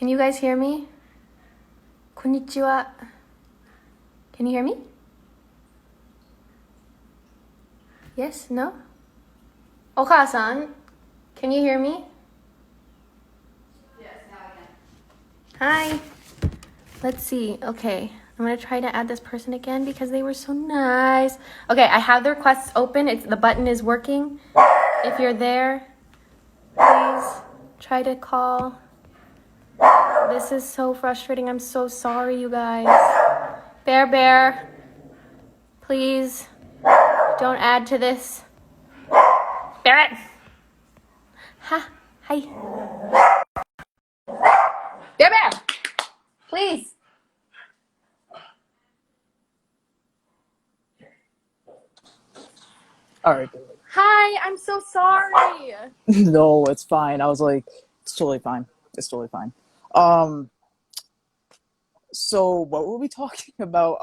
Can you guys hear me? Konnichiwa. Can you hear me? Yes? No? Oka-san, can you hear me? Yes, now I can. Hi. Let's see. Okay. I'm going to try to add this person again because they were so nice. Okay, I have the requests open. The button is working. If you're there, please try to call. This is so frustrating. I'm so sorry, you guys. Bear, please don't add to this. Barrett. Ha. Hi. Bear, please. All right. Hi, I'm so sorry. No, it's fine. I was like, it's totally fine. It's totally fine. Um, so what were we talking about?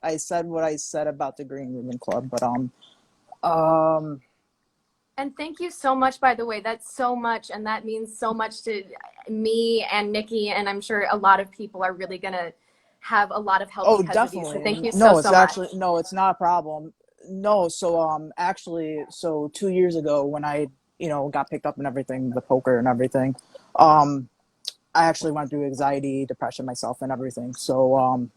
I said what I said about the Green Ribbon Club, but um, And thank you so much, by the way. That's so much, and that means so much to me and Nikki, and I'm sure a lot of people are really gonna have a lot of help oh, because of you. So thank definitely. you so, No, it's so much. actually, no, it's not a problem. No, so, actually, so 2 years ago when I, got picked up and everything, the poker and everything, um, I actually went through anxiety, depression myself and everything. So,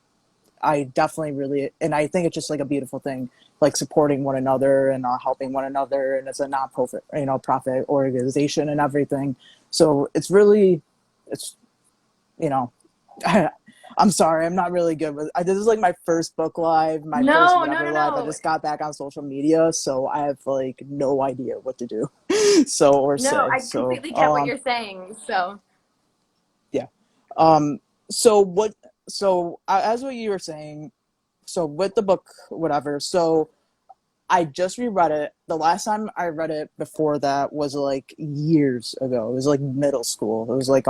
I definitely really, and I think it's just like a beautiful thing, like supporting one another and helping one another, and it's a non-profit, profit organization and everything. So it's really, it's, you know, I'm sorry, I'm not really good with. This is like my first book live, my first No, no, whatever no, live. I no. just got back on social media, so I have like no idea what to do, so or No, say. I So, completely get what you're saying. So, yeah. Um, so what? So as what you were saying, so with the book, whatever. So I just reread it. The last time I read it before that was like years ago. It was like middle school. It was like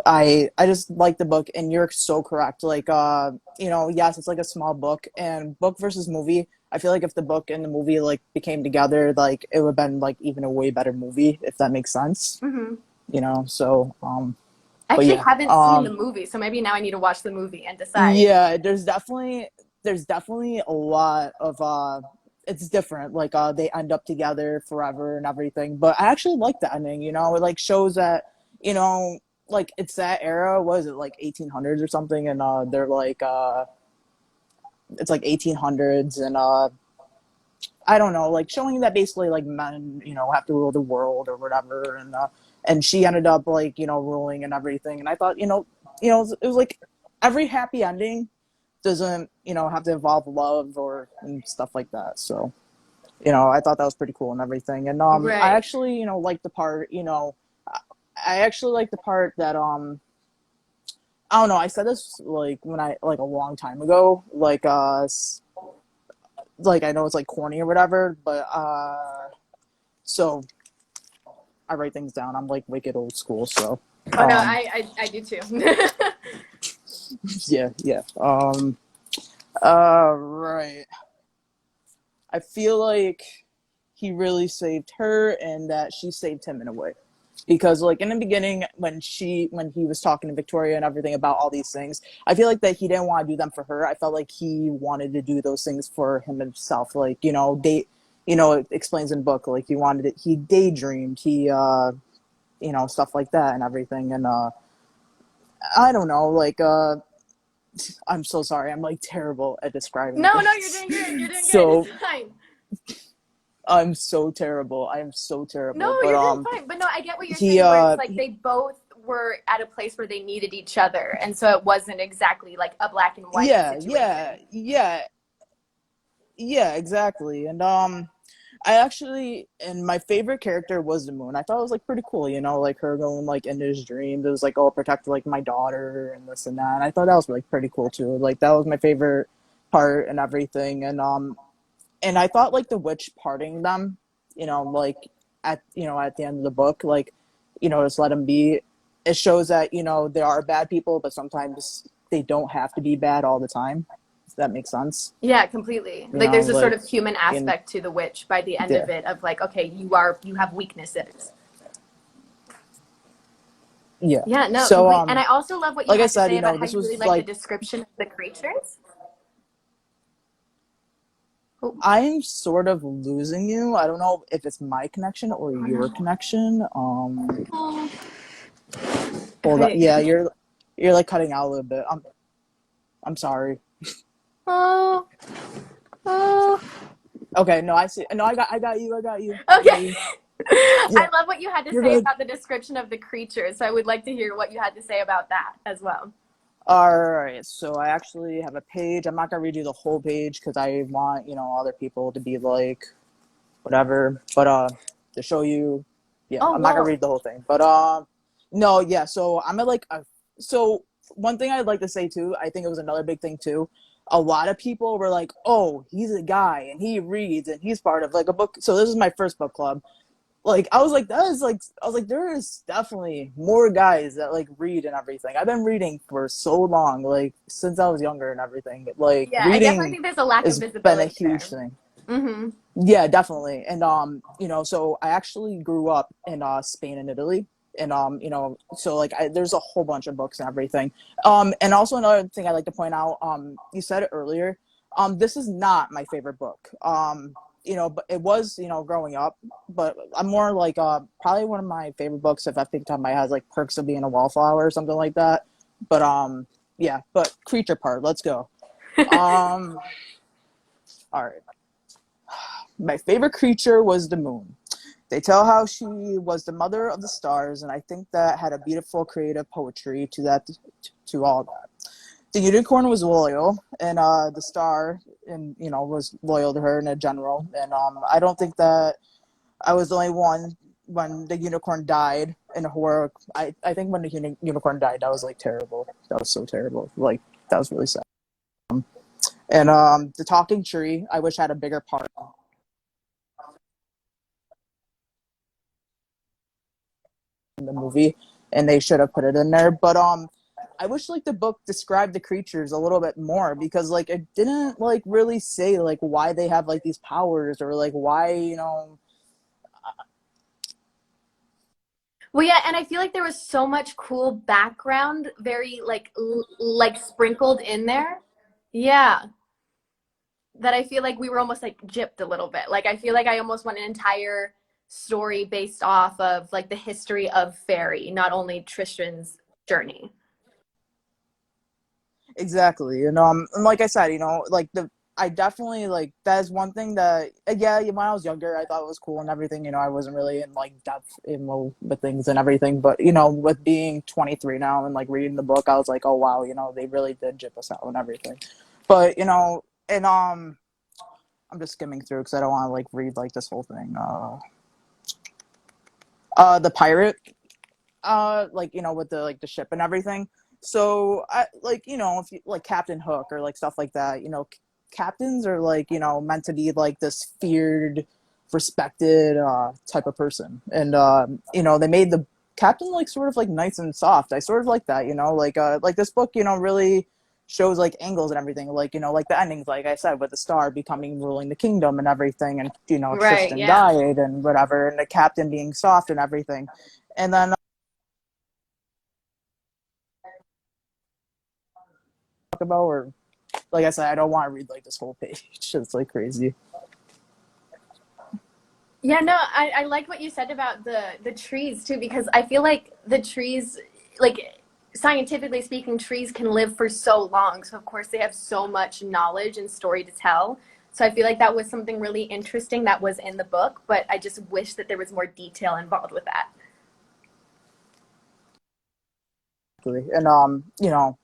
I just like the book, and you're so correct. Like yes, it's like a small book, and book versus movie. I feel like if the book and the movie like became together, like it would have been like even a way better movie, if that makes sense. mhm. So I but actually yeah. haven't seen the movie, so maybe now I need to watch the movie and decide. Yeah, there's definitely a lot of it's different. Like they end up together forever and everything. But I actually like the ending, it like shows that, you know, like it's that era, was it like 1800s or something, and they're like it's like 1800s, and I don't know, like showing that basically like men, have to rule the world or whatever, and she ended up like, ruling and everything. And I thought, it was like every happy ending doesn't, have to involve love or and stuff like that. So, I thought that was pretty cool and everything. And I Right. actually, like the part, I actually like the part that I don't know, I said this like when I like a long time ago, like I know it's like corny or whatever, but so I write things down. I'm like wicked old school, so Oh no, um I do too. yeah, yeah. Right. I feel like he really saved her and that she saved him in a way. Because like in the beginning when he was talking to Victoria and everything about all these things, I feel like that he didn't want to do them for her. I felt like he wanted to do those things for him himself. Like, it explains in the book, like he daydreamed, stuff like that and everything. And I don't know, like I'm so sorry. I'm like terrible at describing No, no, you're things. doing good. You're doing good. It's So fine. I'm so terrible. I am so terrible. No, But you're doing fine. But no, I get what you're he saying, where it's like they both were at a place where they needed each other. And so it wasn't exactly like a black and white yeah, yeah, situation. yeah, yeah, exactly. And I actually, and my favorite character was the moon. I thought it was like pretty cool, like her going like into his dreams. It was like, oh, protect like my daughter and this and that. And I thought that was like pretty cool too. Like that was my favorite part and everything. And I thought like the witch parting them, like at the end of the book, like, just let them be. It shows that, there are bad people, but sometimes they don't have to be bad all the time. Does that make sense? Yeah, completely. Like there's a sort Like of human in aspect to the witch by the end yeah. of it of like, okay, you have weaknesses. Yeah. Yeah, no, So complete. And I also love what you like I had to said, say you about know, how this you really was like the like description of the creatures. Oh, I'm sort of losing you. I don't know if it's my connection or oh your no. connection. Oh. Hold on. Okay. Yeah, you're like cutting out a little bit. I'm sorry. Oh, oh. Okay, no, I see. No, I got you. I got you. I got Okay. you. I Yeah, love what you had to you're say good. about the description of the creatures. So I would like to hear what you had to say about that as well. All right, so I actually have a page. I'm not gonna read you the whole page because I want, you know, other people to be like whatever. But to show you, yeah, Oh, I'm not gonna whoa. read the whole thing. But no, yeah. So I'm at like a so one thing I'd like to say too. I think it was another big thing too. A lot of people were like, "Oh, he's a guy and he reads and he's part of like a book." So this is my first book club. Like I was like, that is like I was like, there is definitely more guys that like read and everything. I've been reading for so long, like since I was younger and everything. Like Yeah, I definitely reading think there's a lack of has been a visibility huge there. thing. Mm-hmm. Yeah, definitely. And you know, so I actually grew up in Spain and Italy. And you know, so like there's a whole bunch of books and everything. And also another thing I'd like to point out, you said it earlier. This is not my favorite book. You know, but it was, you know, growing up, but I'm more like probably one of my favorite books if I think top of my head is like Perks of Being a Wallflower or something like that. But yeah, but creature part, let's go. Um all right. My favorite creature was the moon. They tell how she was the mother of the stars, and I think that had a beautiful creative poetry to that, to all that. The unicorn was loyal, and the star, and you know, was loyal to her in a general. And I don't think that I was the only one when the unicorn died in horror. I think when the unicorn died, that was like terrible. That was so terrible. Like that was really sad. And the talking tree, I wish had a bigger part in the movie, and they should have put it in there. But I wish like the book described the creatures a little bit more because like it didn't like really say like why they have like these powers or like why, you know. Well, yeah, and I feel like there was so much cool background, very like like sprinkled in there. Yeah, that I feel like we were almost like gypped a little bit. Like I feel like I almost want an entire story based off of like the history of fairy, not only Tristan's journey. Exactly. And like I said, you know, like the I definitely like that is one thing that yeah, when I was younger, I thought it was cool and everything. You know, I wasn't really in like depth in with things and everything. But you know, with being 23 now and like reading the book, I was like, oh wow, you know, they really did jip us out and everything. But you know, and I'm just skimming through because I don't want to like read like this whole thing. The pirate, like you know, with the like the ship and everything. So I like you know if you like Captain Hook or like stuff like that. You know, captains are like you know meant to be like this feared, respected type of person, and you know they made the captain like sort of like nice and soft. I sort of like that. You know, like this book. You know, really shows like angles and everything like you know like the endings like I said with the star becoming ruling the kingdom and everything and you know Right, Tristan yeah. died and whatever and the captain being soft and everything and then talk about or like I said, I don't want to read like this whole page. It's like crazy. Yeah, no, I like what you said about the trees too, because I feel like the trees, like scientifically speaking, trees can live for so long. So of course they have so much knowledge and story to tell. So I feel like that was something really interesting that was in the book, but I just wish that there was more detail involved with that. And you know,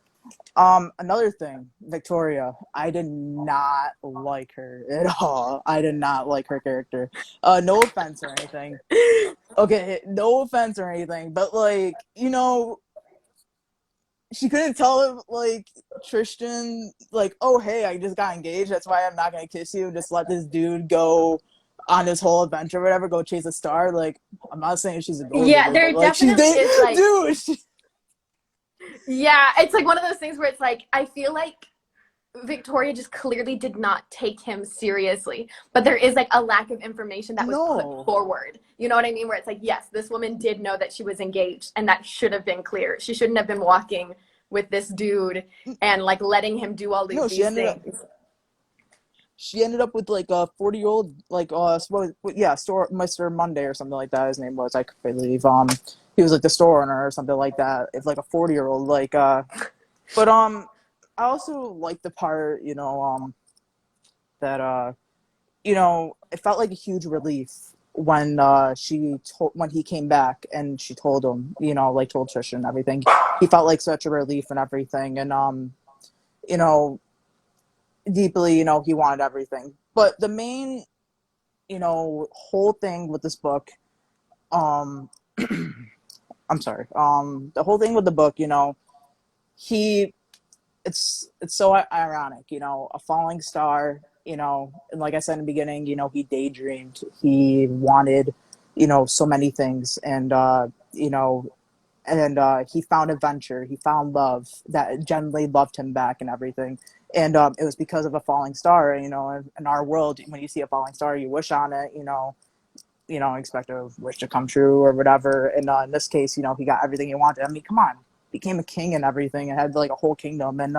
another thing, Victoria, I did not like her at all. I did not like her character. No offense or anything. Okay, no offense or anything, but like, you know, she couldn't tell like Tristan like, oh hey, I just got engaged. That's why I'm not gonna kiss you. Just let this dude go on this whole adventure, or whatever. Go chase a star. Like, I'm not saying she's a gold Yeah, digger, but there like she definitely did, is like, dude. yeah, it's like one of those things where it's like, I feel like Victoria just clearly did not take him seriously. But there is like a lack of information that was put No. forward. You know what I mean? Where it's like, yes, this woman did know that she was engaged, and that should have been clear. She shouldn't have been walking with this dude and like letting him do all No, these things. she ended up with like a 40-year-old, like yeah, store Mr. Monday or something like that his name was, I believe. He was like the store owner or something like that. It's like a 40-year-old, like but I also like the part, that it felt like a huge relief when when he came back and she told him, like told Trisha and everything. He felt like such a relief and everything, and you know deeply, he wanted everything. But the main, whole thing with this book, um I'm sorry, the whole thing with the book, he it's so ironic, a falling star, and like I said in the beginning, he daydreamed, he wanted, so many things, and he found adventure, he found love that genuinely loved him back and everything. And it was because of a falling star. In our world, when you see a falling star, you wish on it, expect a wish to come true or whatever. And in this case, he got everything he wanted. I mean, come on, became a king and everything, and had like a whole kingdom. And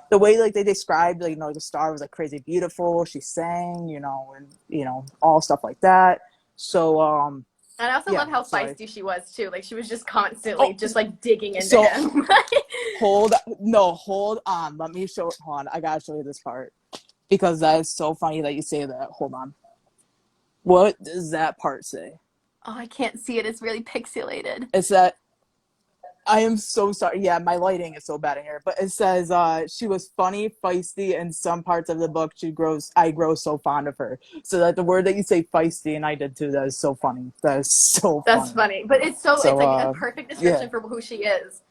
the way like they described, like, the star was like crazy beautiful. She sang, and all stuff like that. So And I also yeah. love how So feisty she was too. Like she was just constantly oh, just like digging into so him. hold on. Let me show. Hold on. I gotta show you this part because that is so funny that you say that. Hold on. What does that part say? Oh, I can't see it. It's really pixelated. It's that I am so sorry. Yeah, my lighting is so bad in here. But it says she was funny, feisty, and some parts of the book I grow so fond of her. So that the word that you say feisty, and I did too, that is so funny. That is so That's funny. funny. But it's So like a perfect yeah. description for who she is.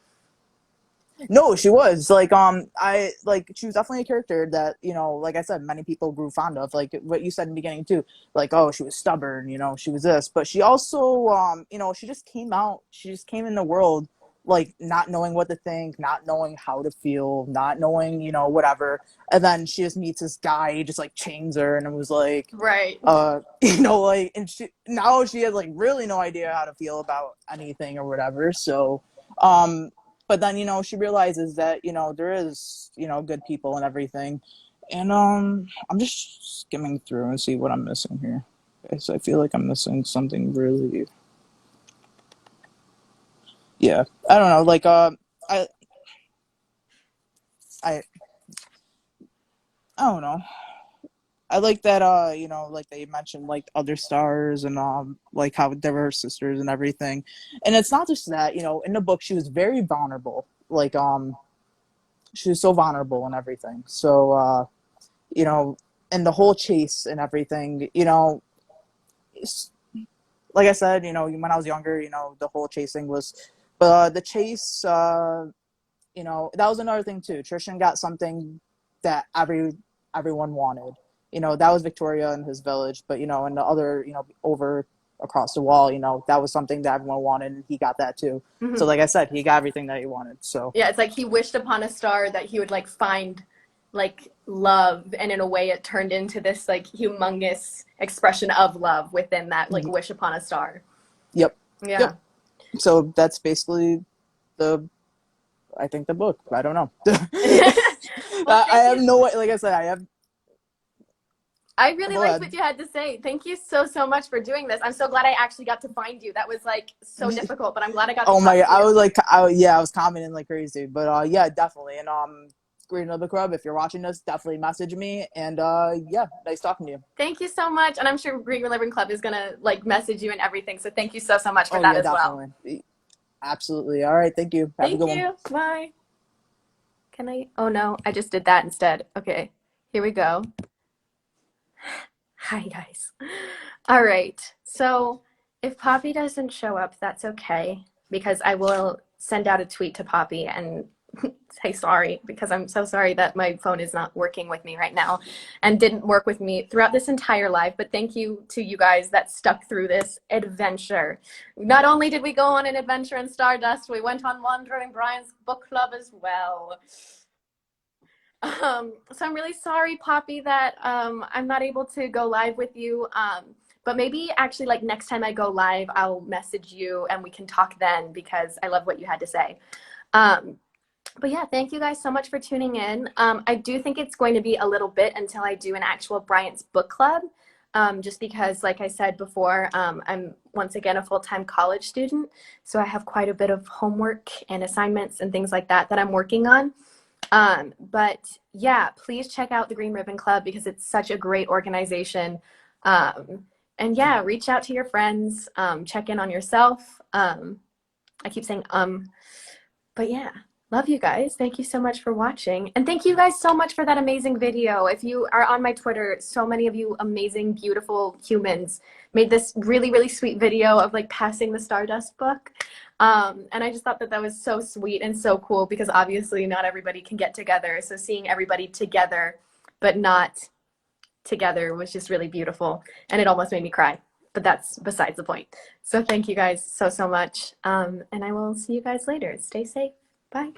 No, she was like I like she was definitely a character that, like I said, many people grew fond of. Like what you said in the beginning too. Like, oh, she was stubborn, she was this. But she also she just came in the world like not knowing what to think, not knowing how to feel, not knowing, whatever. And then she just meets this guy, he just like chains her, and it was like Right. like, and she has like really no idea how to feel about anything or whatever. So but then, she realizes that, there is, good people and everything. And I'm just skimming through and see what I'm missing here. Okay, so I feel like I'm missing something really. Yeah, I don't know. Like I I I don't know. I like that like they mentioned like other stars, and like how they were her sisters and everything. And it's not just that, in the book she was very vulnerable. Like she was so vulnerable and everything. So you know, and the whole chase and everything, like I said, when I was younger, the whole chasing was, but the chase, that was another thing too. Trishan got something that everyone wanted. That was Victoria and his village, but and the other, over across the wall, that was something that everyone wanted, and he got that too. So, Mm-hmm. like I said, he got everything that he wanted. So, Yeah, it's like he wished upon a star that he would like find like love, and in a way it turned into this like humongous expression of love within that like wish upon a star. yep, Yeah. yep. So that's basically the I think the book. I don't know. Well, I thank have you. no. Like I said, I have. I really Go liked what ahead. you had to say. Thank you so much for doing this. I'm so glad I actually got to find you. That was like so difficult, but I'm glad I got to Oh my! talk to I you. was like, yeah, I was commenting like crazy, but yeah, definitely. And Green Another Club, if you're watching this, definitely message me. And yeah, nice talking to you. Thank you so much. And I'm sure Green Living Club is gonna like message you and everything. So thank you so much for Oh that yeah, as well. definitely, absolutely. All right, thank you. Have a Thank good one. you. Bye. Can I? Oh no, I just did that instead. Okay, here we go. Hi, guys. All right. So if Poppy doesn't show up, that's okay because I will send out a tweet to Poppy and say sorry because I'm so sorry that my phone is not working with me right now and didn't work with me throughout this entire life. But thank you to you guys that stuck through this adventure. Not only did we go on an adventure in Stardust, we went on Wandering Bryant's book club as well. So I'm really sorry, Poppy, that I'm not able to go live with you. But maybe actually, like next time I go live, I'll message you and we can talk then because I love what you had to say. Um, but yeah, thank you guys so much for tuning in. I do think it's going to be a little bit until I do an actual Bryant's book club, just because, like I said before, I'm once again a full-time college student, so I have quite a bit of homework and assignments and things like that that I'm working on. But yeah, please check out the Green Ribbon Club because it's such a great organization. And yeah, reach out to your friends, check in on yourself. I keep saying, but yeah, love you guys. Thank you so much for watching. And thank you guys so much for that amazing video. If you are on my Twitter, so many of you amazing, beautiful humans made this really, really sweet video of like passing the Stardust book. And I just thought that that was so sweet and so cool because obviously not everybody can get together. So seeing everybody together, but not together was just really beautiful. And it almost made me cry. But that's besides the point. So thank you guys so, so much. And I will see you guys later. Stay safe. Bye.